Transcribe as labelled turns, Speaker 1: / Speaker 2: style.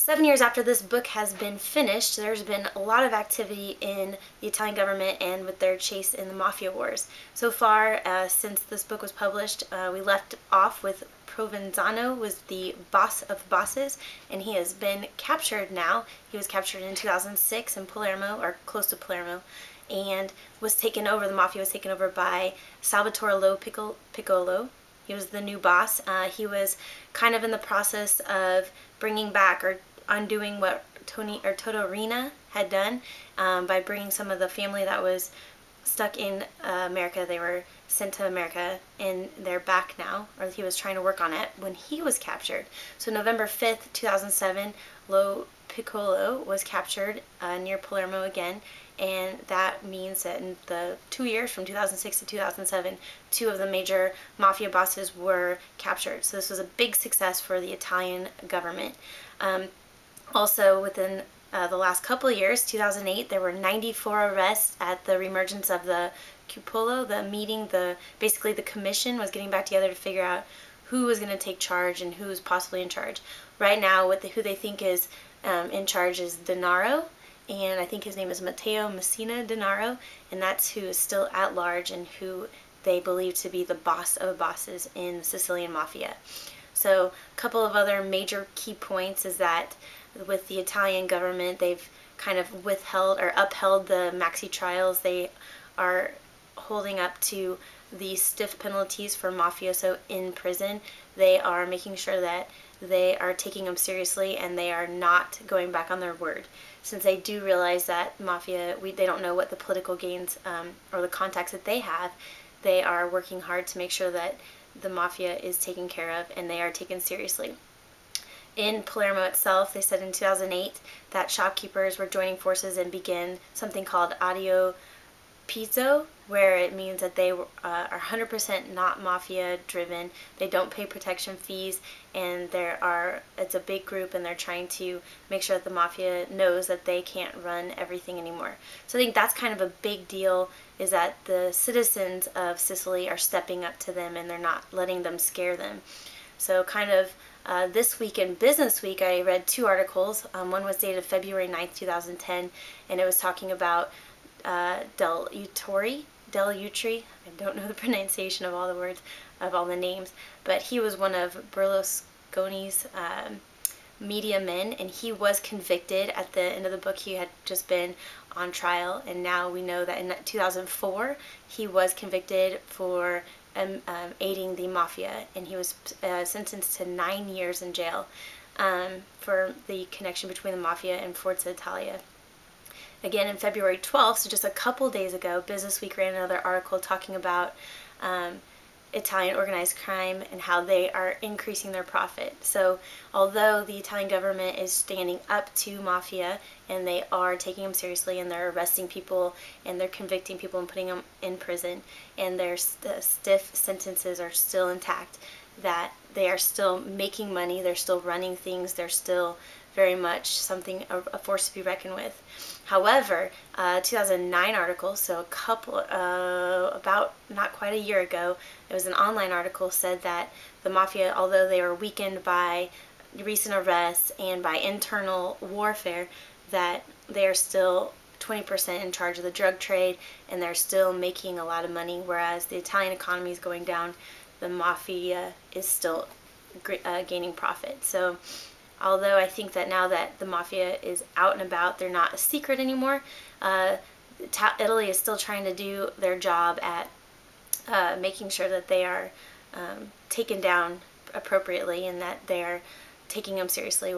Speaker 1: 7 years after this book has been finished, there's been a lot of activity in the Italian government and with their chase in the mafia wars. So far, since this book was published, we left off with Provenzano was the boss of bosses, and he has been captured now. He was captured in 2006 in Palermo, or close to Palermo, and was taken over, the mafia was taken over by Salvatore Lo Piccolo. He was the new boss. He was kind of in the process of bringing back or undoing what Toto Riina had done by bringing some of the family that was stuck in America. They were sent to America and they're back now, or he was trying to work on it when he was captured. So November 5th, 2007, Lo Piccolo was captured near Palermo again, and that means that in the 2 years from 2006 to 2007, two of the major mafia bosses were captured. So this was a big success for the Italian government. Also, within the last couple of years, 2008, there were 94 arrests at the reemergence of the Cupolo, the meeting, basically the commission was getting back together to figure out who was going to take charge and who was possibly in charge. Right now, who they think is in charge is Denaro, and I think his name is Matteo Messina Denaro, and that's who is still at large and who they believe to be the boss of bosses in the Sicilian Mafia. So a couple of other major key points is that with the Italian government, they've kind of withheld or upheld the maxi trials. They are holding up to the stiff penalties for mafioso in prison. They are making sure that they are taking them seriously and they are not going back on their word. Since they do realize that mafia, they don't know what the political gains or the contacts that they have, they are working hard to make sure that the mafia is taken care of and they are taken seriously. In Palermo itself, they said in 2008 that shopkeepers were joining forces and begin something called Addio Pizzo, where it means that they are 100% not mafia driven. They don't pay protection fees, and it's a big group, and they're trying to make sure that the mafia knows that they can't run everything anymore. So I think that's kind of a big deal, is that the citizens of Sicily are stepping up to them and they're not letting them scare them. So kind of this week in Business Week, I read two articles. One was dated February 9th, 2010, and it was talking about Del Utri. I don't know the pronunciation of all the words, of all the names, but he was one of Berlusconi's media men, and he was convicted. At the end of the book, he had just been on trial, and now we know that in 2004, he was convicted for aiding the mafia, and he was sentenced to 9 years in jail for the connection between the mafia and Forza Italia. Again, in February 12th, so just a couple days ago, Business Week ran another article talking about Italian organized crime and how they are increasing their profit. So although the Italian government is standing up to mafia and they are taking them seriously and they're arresting people and they're convicting people and putting them in prison, and their stiff sentences are still intact, that they are still making money, they're still running things, they're still very much something, a force to be reckoned with. However, 2009 article, so about not quite a year ago, it was an online article, said that the mafia, although they were weakened by recent arrests and by internal warfare, that they are still 20% in charge of the drug trade and they're still making a lot of money, whereas the Italian economy is going down, the mafia is still gaining profit. So although I think that now that the mafia is out and about, they're not a secret anymore, Italy is still trying to do their job at making sure that they are taken down appropriately and that they're taking them seriously.